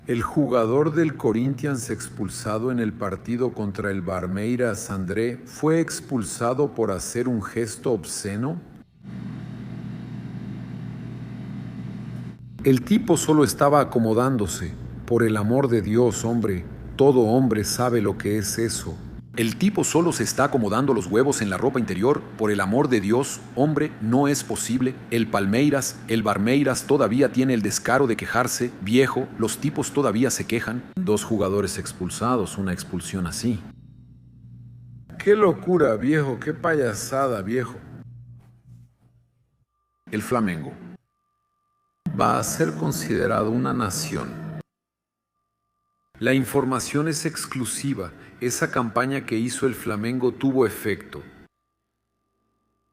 El jugador del Corinthians expulsado en el partido contra el Palmeiras, André, fue expulsado por hacer un gesto obsceno. El tipo solo estaba acomodándose. Por el amor de Dios, hombre, todo hombre sabe lo que es eso. El tipo solo se está acomodando los huevos en la ropa interior. Por el amor de Dios, hombre, no es posible. El Palmeiras todavía tiene el descaro de quejarse. Viejo, los tipos todavía se quejan. 2 jugadores expulsados, una expulsión así. ¡Qué locura, viejo! ¡Qué payasada, viejo! El Flamengo va a ser considerado una nación. La información es exclusiva. Esa campaña que hizo el Flamengo tuvo efecto.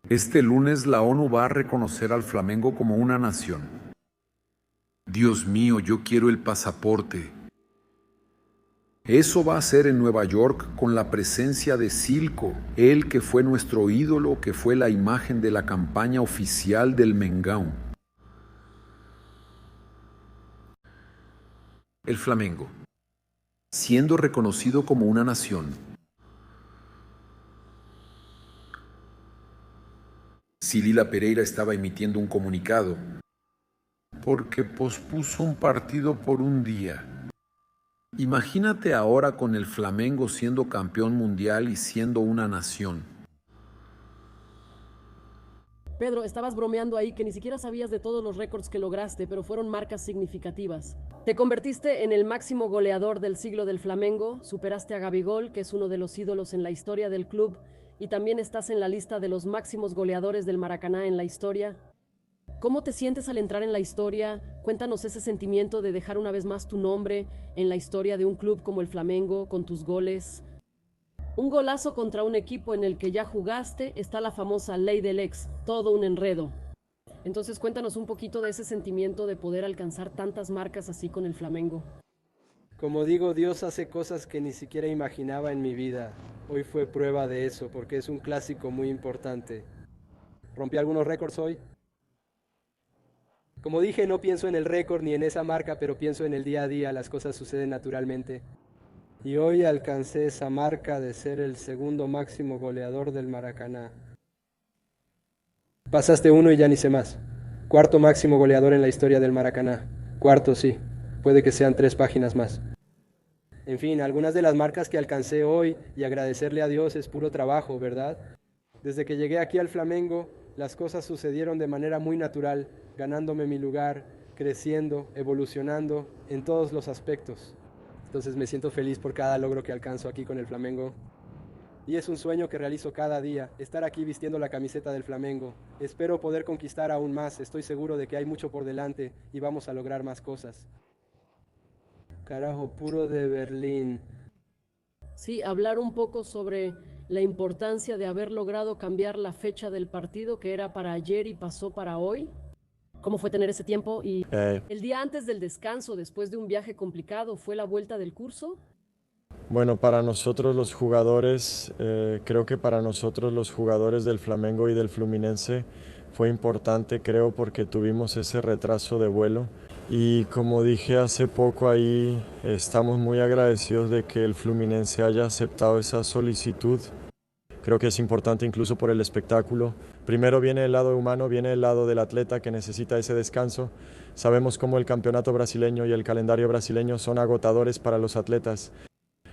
Este lunes la ONU va a reconocer al Flamengo como una nación. Dios mío, yo quiero el pasaporte. Eso va a ser en Nueva York con la presencia de Silco, él que fue nuestro ídolo, que fue la imagen de la campaña oficial del Mengão. El Flamengo, siendo reconocido como una nación. Silila Pereira estaba emitiendo un comunicado porque pospuso un partido por un día. Imagínate ahora con el Flamengo siendo campeón mundial y siendo una nación. Pedro, estabas bromeando ahí que ni siquiera sabías de todos los récords que lograste, pero fueron marcas significativas. Te convertiste en el máximo goleador del siglo del Flamengo, superaste a Gabigol, que es uno de los ídolos en la historia del club, y también estás en la lista de los máximos goleadores del Maracaná en la historia. ¿Cómo te sientes al entrar en la historia? Cuéntanos ese sentimiento de dejar una vez más tu nombre en la historia de un club como el Flamengo, con tus goles. Un golazo contra un equipo en el que ya jugaste, está la famosa ley del ex, todo un enredo. Entonces cuéntanos un poquito de ese sentimiento de poder alcanzar tantas marcas así con el Flamengo. Como digo, Dios hace cosas que ni siquiera imaginaba en mi vida. Hoy fue prueba de eso, porque es un clásico muy importante. Rompí algunos récords hoy. Como dije, no pienso en el récord ni en esa marca, pero pienso en el día a día, las cosas suceden naturalmente. Y hoy alcancé esa marca de ser el segundo máximo goleador del Maracaná. Pasaste uno y ya ni sé más. Cuarto máximo goleador en la historia del Maracaná. Cuarto, sí. Puede que sean 3 páginas más. En fin, algunas de las marcas que alcancé hoy y agradecerle a Dios es puro trabajo, ¿verdad? Desde que llegué aquí al Flamengo, las cosas sucedieron de manera muy natural, ganándome mi lugar, creciendo, evolucionando en todos los aspectos. Entonces me siento feliz por cada logro que alcanzo aquí con el Flamengo. Y es un sueño que realizo cada día, estar aquí vistiendo la camiseta del Flamengo. Espero poder conquistar aún más, estoy seguro de que hay mucho por delante y vamos a lograr más cosas. Carajo, puro de Berlín. Sí, hablar un poco sobre la importancia de haber logrado cambiar la fecha del partido que era para ayer y pasó para hoy. ¿Cómo fue tener ese tiempo? Y el día antes del descanso, después de un viaje complicado, ¿fue la vuelta del curso? Bueno, para nosotros los jugadores, creo que para nosotros los jugadores del Flamengo y del Fluminense fue importante, creo, porque tuvimos ese retraso de vuelo. Y como dije hace poco ahí, estamos muy agradecidos de que el Fluminense haya aceptado esa solicitud. Creo que es importante incluso por el espectáculo. Primero viene el lado humano, viene el lado del atleta que necesita ese descanso. Sabemos cómo el campeonato brasileño y el calendario brasileño son agotadores para los atletas.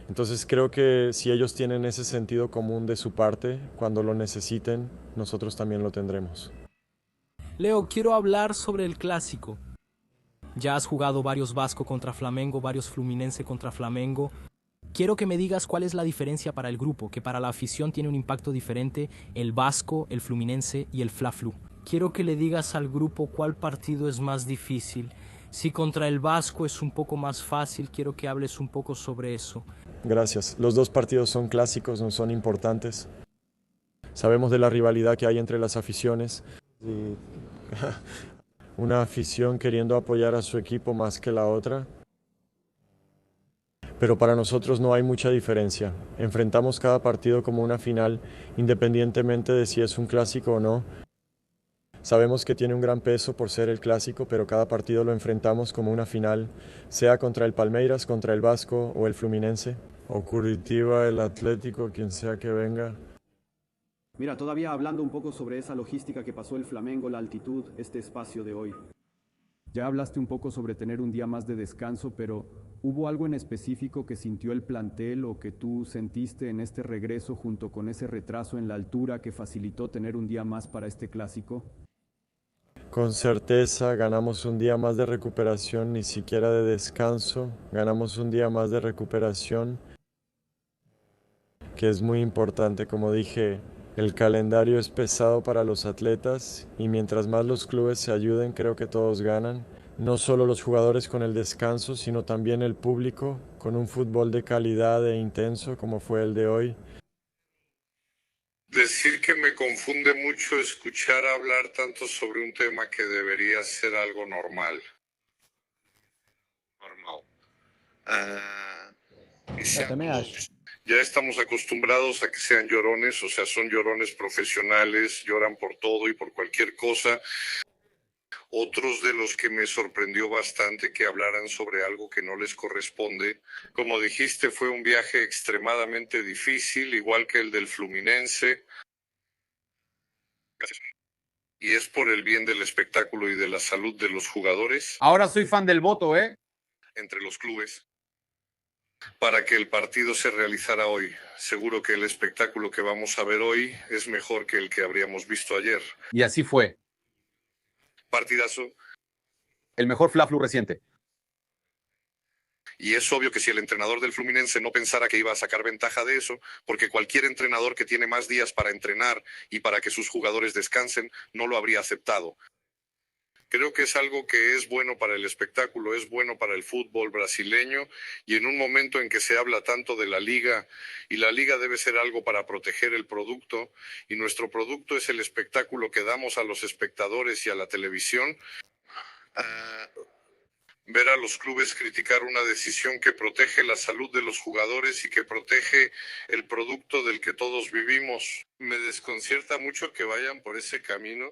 Entonces creo que si ellos tienen ese sentido común de su parte, cuando lo necesiten, nosotros también lo tendremos. Leo, quiero hablar sobre el clásico. Ya has jugado varios Vasco contra Flamengo, varios Fluminense contra Flamengo. Quiero que me digas cuál es la diferencia para el grupo, que para la afición tiene un impacto diferente el Vasco, el Fluminense y el Fla-Flu. Quiero que le digas al grupo cuál partido es más difícil. Si contra el Vasco es un poco más fácil, quiero que hables un poco sobre eso. Gracias. Los 2 partidos son clásicos, no son importantes. Sabemos de la rivalidad que hay entre las aficiones. Y una afición queriendo apoyar a su equipo más que la otra. Pero para nosotros no hay mucha diferencia. Enfrentamos cada partido como una final, independientemente de si es un clásico o no. Sabemos que tiene un gran peso por ser el clásico, pero cada partido lo enfrentamos como una final, sea contra el Palmeiras, contra el Vasco o el Fluminense. O Curitiba, el Atlético, quien sea que venga. Mira, todavía hablando un poco sobre esa logística que pasó el Flamengo, la altitud, este espacio de hoy. Ya hablaste un poco sobre tener un día más de descanso, pero ¿hubo algo en específico que sintió el plantel o que tú sentiste en este regreso junto con ese retraso en la altura que facilitó tener un día más para este clásico? Con certeza ganamos un día más de recuperación, ni siquiera de descanso. Ganamos un día más de recuperación, que es muy importante. Como dije, el calendario es pesado para los atletas y mientras más los clubes se ayuden, creo que todos ganan. No solo los jugadores con el descanso, sino también el público con un fútbol de calidad e intenso como fue el de hoy. Decir que me confunde mucho escuchar hablar tanto sobre un tema que debería ser algo normal. Ya estamos acostumbrados a que sean llorones, o sea, son llorones profesionales, lloran por todo y por cualquier cosa. Otros de los que me sorprendió bastante que hablaran sobre algo que no les corresponde. Como dijiste, fue un viaje extremadamente difícil, igual que el del Fluminense. Gracias. Y es por el bien del espectáculo y de la salud de los jugadores. Ahora soy fan del voto, ¿eh? Entre los clubes. Para que el partido se realizara hoy. Seguro que el espectáculo que vamos a ver hoy es mejor que el que habríamos visto ayer. Y así fue. Partidazo. El mejor Fla-Flu reciente. Y es obvio que si el entrenador del Fluminense no pensara que iba a sacar ventaja de eso, porque cualquier entrenador que tiene más días para entrenar y para que sus jugadores descansen, no lo habría aceptado. Creo que es algo que es bueno para el espectáculo, es bueno para el fútbol brasileño y en un momento en que se habla tanto de la liga y la liga debe ser algo para proteger el producto y nuestro producto es el espectáculo que damos a los espectadores y a la televisión. Ver a los clubes criticar una decisión que protege la salud de los jugadores y que protege el producto del que todos vivimos. Me desconcierta mucho que vayan por ese camino.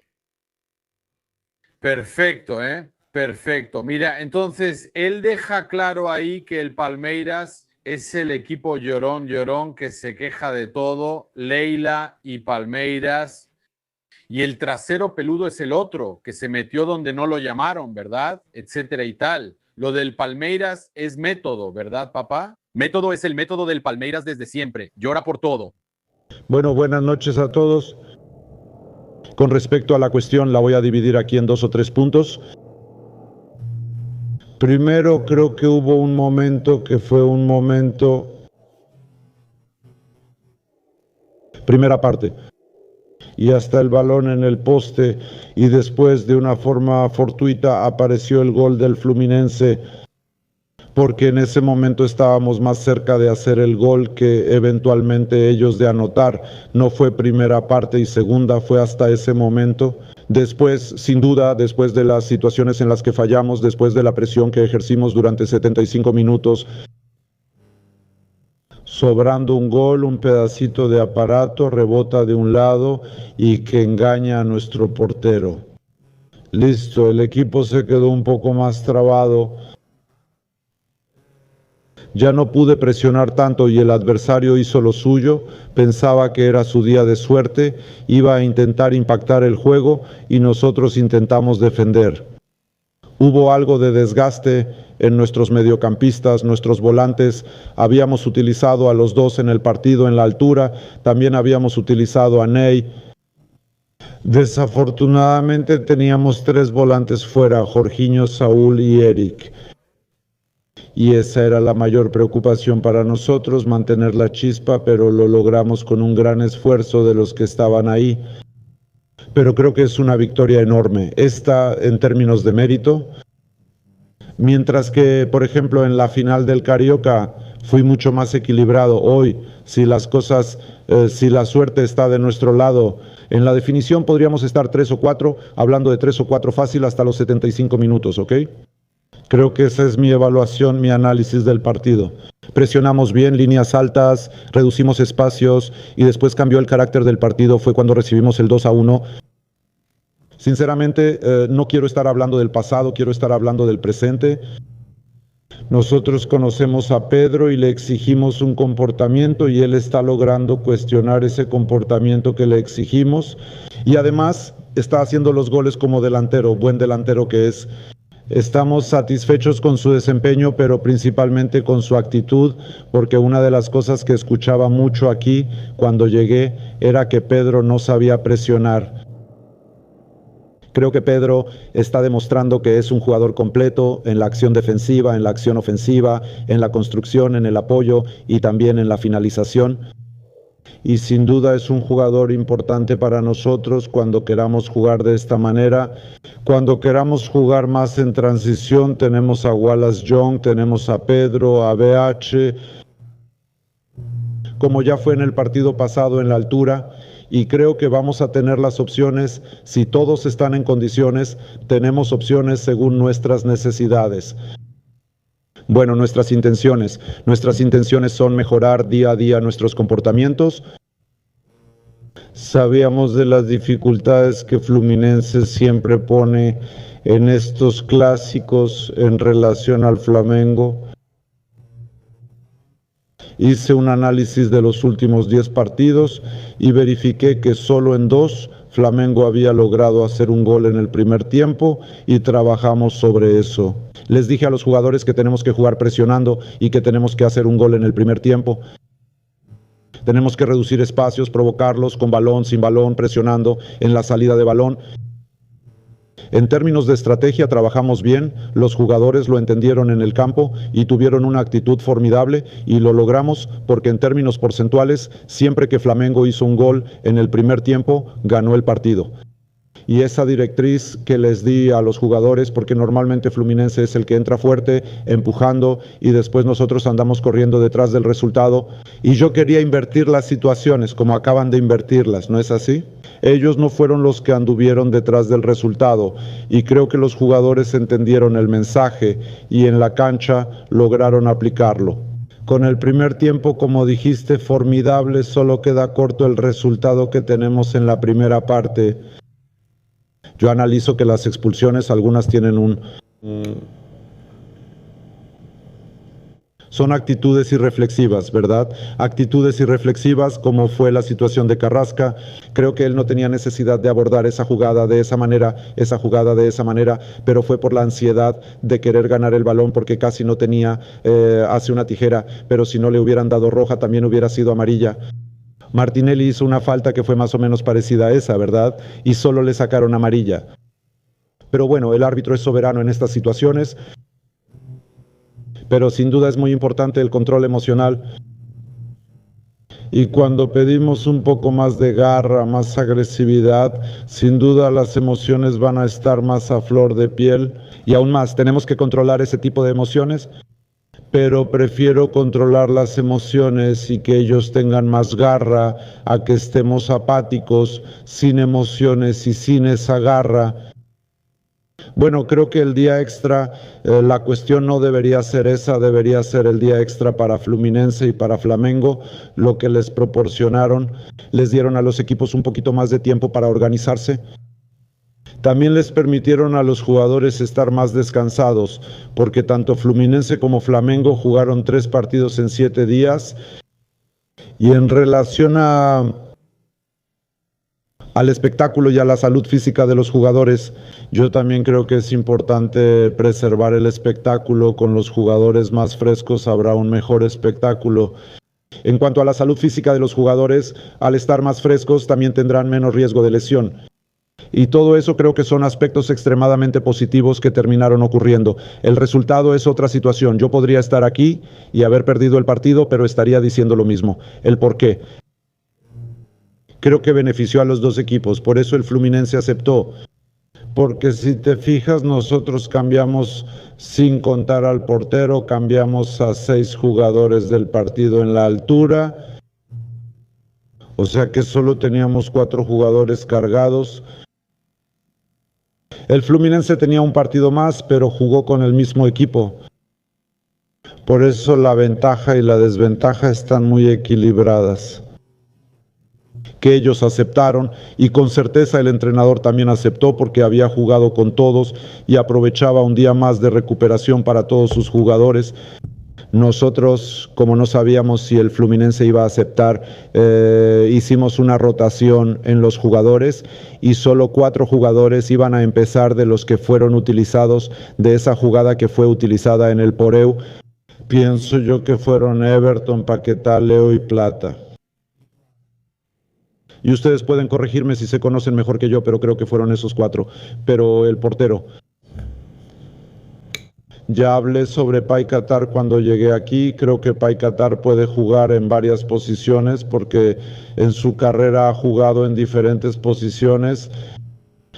Perfecto, ¿eh? Perfecto. Mira, entonces, él deja claro ahí que el Palmeiras es el equipo llorón, llorón, que se queja de todo, Leila y Palmeiras, y el trasero peludo es el otro, que se metió donde no lo llamaron, ¿verdad? Etcétera y tal. Lo del Palmeiras es método, ¿verdad, papá? Método es el método del Palmeiras desde siempre, llora por todo. Bueno, buenas noches a todos. Con respecto a la cuestión, la voy a dividir aquí en 2 o 3 puntos. Primero, creo que hubo un momento que fue un momento... Primera parte. Y hasta el balón en el poste y después de una forma fortuita apareció el gol del Fluminense porque en ese momento estábamos más cerca de hacer el gol que eventualmente ellos de anotar. No fue primera parte y segunda, fue hasta ese momento. Después, sin duda, después de las situaciones en las que fallamos, después de la presión que ejercimos durante 75 minutos, sobrando un gol, un pedacito de aparato, rebota de un lado y que engaña a nuestro portero. Listo, el equipo se quedó un poco más trabado. Ya no pude presionar tanto y el adversario hizo lo suyo, pensaba que era su día de suerte, iba a intentar impactar el juego y nosotros intentamos defender. Hubo algo de desgaste en nuestros mediocampistas, nuestros volantes, habíamos utilizado a los dos en el partido en la altura, también habíamos utilizado a Ney. Desafortunadamente teníamos 3 volantes fuera, Jorginho, Saúl y Eric. Y esa era la mayor preocupación para nosotros, mantener la chispa, pero lo logramos con un gran esfuerzo de los que estaban ahí. Pero creo que es una victoria enorme, esta en términos de mérito. Mientras que, por ejemplo, en la final del Carioca fui mucho más equilibrado. Hoy, si la suerte está de nuestro lado, en la definición podríamos estar 3 o 4, hablando de 3 o 4 fácil hasta los 75 minutos, ¿ok? Creo que esa es mi evaluación, mi análisis del partido. Presionamos bien, líneas altas, reducimos espacios y después cambió el carácter del partido. Fue cuando recibimos el 2-1. Sinceramente, no quiero estar hablando del pasado, quiero estar hablando del presente. Nosotros conocemos a Pedro y le exigimos un comportamiento y él está logrando cuestionar ese comportamiento que le exigimos y además está haciendo los goles como delantero, buen delantero que es. Estamos satisfechos con su desempeño, pero principalmente con su actitud, porque una de las cosas que escuchaba mucho aquí cuando llegué era que Pedro no sabía presionar. Creo que Pedro está demostrando que es un jugador completo en la acción defensiva, en la acción ofensiva, en la construcción, en el apoyo y también en la finalización. Y sin duda es un jugador importante para nosotros cuando queramos jugar de esta manera. Cuando queramos jugar más en transición, tenemos a Wallace Young, tenemos a Pedro, a BH, como ya fue en el partido pasado en la altura. Y creo que vamos a tener las opciones, si todos están en condiciones, tenemos opciones según nuestras necesidades. Bueno, nuestras intenciones son mejorar día a día nuestros comportamientos. Sabíamos de las dificultades que Fluminense siempre pone en estos clásicos en relación al Flamengo. Hice un análisis de los últimos 10 partidos y verifiqué que solo en 2 Flamengo había logrado hacer un gol en el primer tiempo y trabajamos sobre eso. Les dije a los jugadores que tenemos que jugar presionando y que tenemos que hacer un gol en el primer tiempo. Tenemos que reducir espacios, provocarlos con balón, sin balón, presionando en la salida de balón. En términos de estrategia trabajamos bien, los jugadores lo entendieron en el campo y tuvieron una actitud formidable y lo logramos porque en términos porcentuales, siempre que Flamengo hizo un gol en el primer tiempo, ganó el partido. Y esa directriz que les di a los jugadores, porque normalmente Fluminense es el que entra fuerte, empujando, y después nosotros andamos corriendo detrás del resultado. Y yo quería invertir las situaciones como acaban de invertirlas, ¿no es así? Ellos no fueron los que anduvieron detrás del resultado, y creo que los jugadores entendieron el mensaje y en la cancha lograron aplicarlo. Con el primer tiempo, como dijiste, formidable, solo queda corto el resultado que tenemos en la primera parte. Yo analizo que las expulsiones, algunas tienen son actitudes irreflexivas, ¿verdad? Actitudes irreflexivas como fue la situación de Carrasca. Creo que él no tenía necesidad de abordar esa jugada de esa manera, pero fue por la ansiedad de querer ganar el balón porque casi no tenía, hace una tijera, pero si no le hubieran dado roja también hubiera sido amarilla. Martinelli hizo una falta que fue más o menos parecida a esa, ¿verdad? Y solo le sacaron amarilla. Pero bueno, el árbitro es soberano en estas situaciones. Pero sin duda es muy importante el control emocional. Y cuando pedimos un poco más de garra, más agresividad, sin duda las emociones van a estar más a flor de piel. Y aún más, tenemos que controlar ese tipo de emociones. Pero prefiero controlar las emociones y que ellos tengan más garra a que estemos apáticos, sin emociones y sin esa garra. Bueno, creo que el día extra, la cuestión no debería ser esa, debería ser el día extra para Fluminense y para Flamengo, lo que les proporcionaron, les dieron a los equipos un poquito más de tiempo para organizarse. También les permitieron a los jugadores estar más descansados, porque tanto Fluminense como Flamengo jugaron 3 partidos en 7 días. Y en relación al espectáculo y a la salud física de los jugadores, yo también creo que es importante preservar el espectáculo. Con los jugadores más frescos habrá un mejor espectáculo. En cuanto a la salud física de los jugadores, al estar más frescos también tendrán menos riesgo de lesión. Y todo eso creo que son aspectos extremadamente positivos que terminaron ocurriendo. El resultado es otra situación. Yo podría estar aquí y haber perdido el partido, pero estaría diciendo lo mismo. ¿El por qué? Creo que benefició a los dos equipos, por eso el Fluminense aceptó. Porque si te fijas, nosotros cambiamos, sin contar al portero, cambiamos a 6 jugadores del partido en la altura. O sea que solo teníamos 4 jugadores cargados. El Fluminense tenía un partido más, pero jugó con el mismo equipo. Por eso la ventaja y la desventaja están muy equilibradas. que ellos aceptaron, y con certeza el entrenador también aceptó porque había jugado con todos y aprovechaba un día más de recuperación para todos sus jugadores. Nosotros, como no sabíamos si el Fluminense iba a aceptar, hicimos una rotación en los jugadores y solo 4 jugadores iban a empezar de los que fueron utilizados de esa jugada que fue utilizada en el Poreu. Pienso yo que fueron Everton, Paquetá, Leo y Plata. Y ustedes pueden corregirme si se conocen mejor que yo, pero creo que fueron esos 4. Pero el portero. Ya hablé sobre Paquetá cuando llegué aquí. Creo que Paquetá puede jugar en varias posiciones porque en su carrera ha jugado en diferentes posiciones.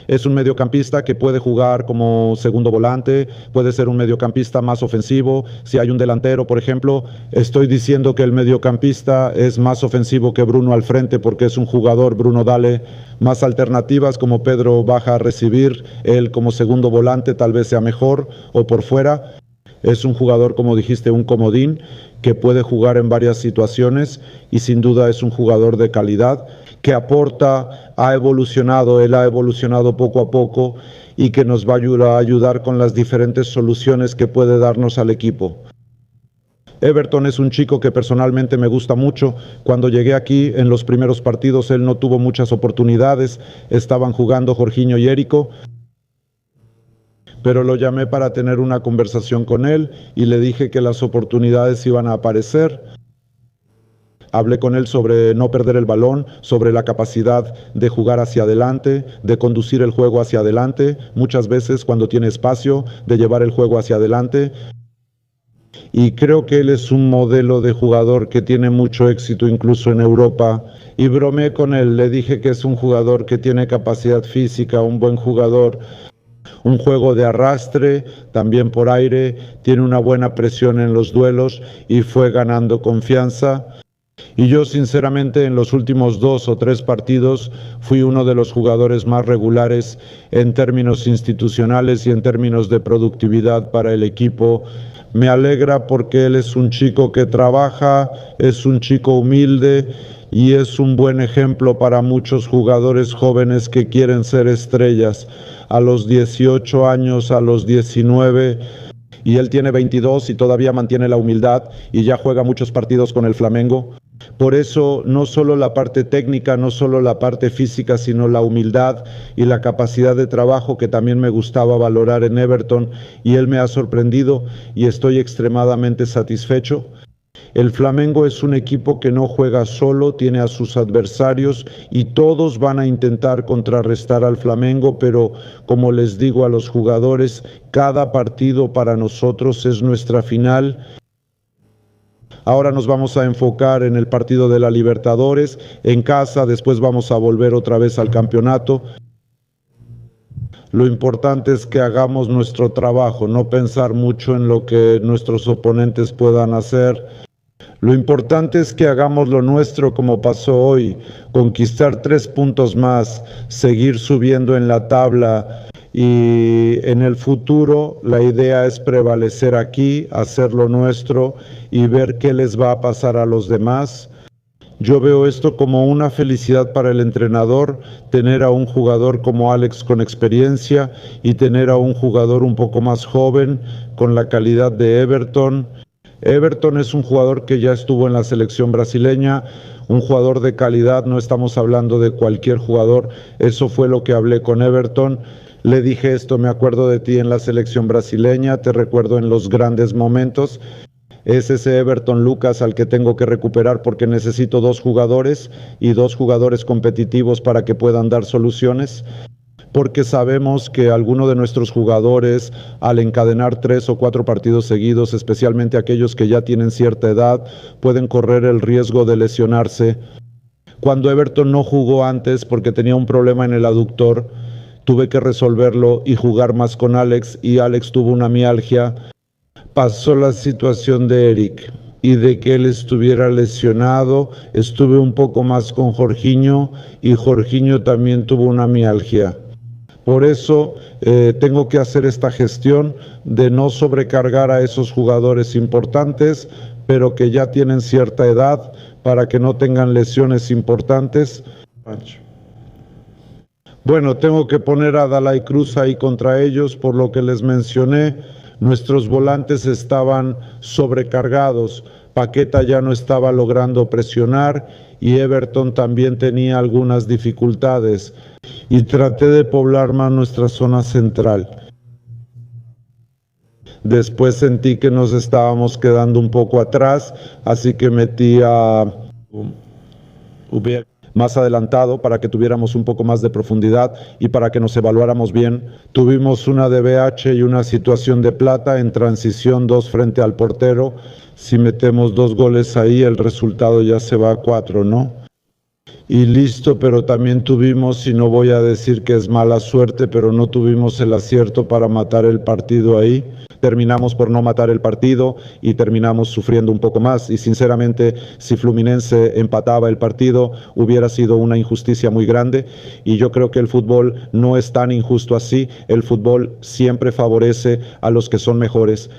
Es un mediocampista que puede jugar como segundo volante, puede ser un mediocampista más ofensivo. Si hay un delantero, por ejemplo, estoy diciendo que el mediocampista es más ofensivo que Bruno al frente porque es un jugador, Bruno Dale, más alternativas como Pedro baja a recibir, él como segundo volante tal vez sea mejor o por fuera. Es un jugador, como dijiste, un comodín que puede jugar en varias situaciones y sin duda es un jugador de calidad que aporta, ha evolucionado, él ha evolucionado poco a poco y que nos va a ayudar con las diferentes soluciones que puede darnos al equipo. Everton es un chico que personalmente me gusta mucho. Cuando llegué aquí en los primeros partidos él no tuvo muchas oportunidades, estaban jugando Jorginho y Érico, pero lo llamé para tener una conversación con él y le dije que las oportunidades iban a aparecer. Hablé con él sobre no perder el balón, sobre la capacidad de jugar hacia adelante, de conducir el juego hacia adelante, muchas veces cuando tiene espacio, de llevar el juego hacia adelante. Y creo que él es un modelo de jugador que tiene mucho éxito incluso en Europa. Y bromeé con él, le dije que es un jugador que tiene capacidad física, un buen jugador, un juego de arrastre, también por aire, tiene una buena presión en los duelos y fue ganando confianza. Y yo sinceramente en los últimos 2 o 3 partidos fui uno de los jugadores más regulares en términos institucionales y en términos de productividad para el equipo. Me alegra porque él es un chico que trabaja, es un chico humilde y es un buen ejemplo para muchos jugadores jóvenes que quieren ser estrellas. A los 18 años, a los 19, y él tiene 22 y todavía mantiene la humildad y ya juega muchos partidos con el Flamengo. Por eso no solo la parte técnica, no solo la parte física, sino la humildad y la capacidad de trabajo que también me gustaba valorar en Everton, y él me ha sorprendido y estoy extremadamente satisfecho. El Flamengo es un equipo que no juega solo, tiene a sus adversarios y todos van a intentar contrarrestar al Flamengo, pero como les digo a los jugadores, cada partido para nosotros es nuestra final. Ahora nos vamos a enfocar en el partido de la Libertadores, en casa, después vamos a volver otra vez al campeonato. Lo importante es que hagamos nuestro trabajo, no pensar mucho en lo que nuestros oponentes puedan hacer. Lo importante es que hagamos lo nuestro como pasó hoy, conquistar 3 puntos más, seguir subiendo en la tabla y en el futuro la idea es prevalecer aquí, hacer lo nuestro y ver qué les va a pasar a los demás. Yo veo esto como una felicidad para el entrenador, tener a un jugador como Alex con experiencia y tener a un jugador un poco más joven con la calidad de Everton. Everton es un jugador que ya estuvo en la selección brasileña, un jugador de calidad, no estamos hablando de cualquier jugador, eso fue lo que hablé con Everton. Le dije esto, me acuerdo de ti en la selección brasileña, te recuerdo en los grandes momentos. Es ese Everton Lucas al que tengo que recuperar porque necesito 2 jugadores y 2 jugadores competitivos para que puedan dar soluciones. Porque sabemos que algunos de nuestros jugadores, al encadenar 3 o 4 partidos seguidos, especialmente aquellos que ya tienen cierta edad, pueden correr el riesgo de lesionarse. Cuando Everton no jugó antes porque tenía un problema en el aductor, tuve que resolverlo y jugar más con Alex, y Alex tuvo una mialgia. Pasó la situación de Eric y de que él estuviera lesionado, estuve un poco más con Jorginho y Jorginho también tuvo una mialgia. Por eso tengo que hacer esta gestión de no sobrecargar a esos jugadores importantes, pero que ya tienen cierta edad para que no tengan lesiones importantes. Bueno, tengo que poner a Dalai Cruz ahí contra ellos, por lo que les mencioné. Nuestros volantes estaban sobrecargados. Paqueta ya no estaba logrando presionar y Everton también tenía algunas dificultades. Y traté de poblar más nuestra zona central. Después sentí que nos estábamos quedando un poco atrás, así que metí a más adelantado para que tuviéramos un poco más de profundidad y para que nos evaluáramos bien. Tuvimos una DBH y una situación de plata en transición 2 frente al portero. Si metemos 2 goles ahí, el resultado ya se va a 4, ¿no? Y listo, pero también tuvimos, y no voy a decir que es mala suerte, pero no tuvimos el acierto para matar el partido ahí. Terminamos por no matar el partido y terminamos sufriendo un poco más. Y sinceramente, si Fluminense empataba el partido, hubiera sido una injusticia muy grande. Y yo creo que el fútbol no es tan injusto así. El fútbol siempre favorece a los que son mejores.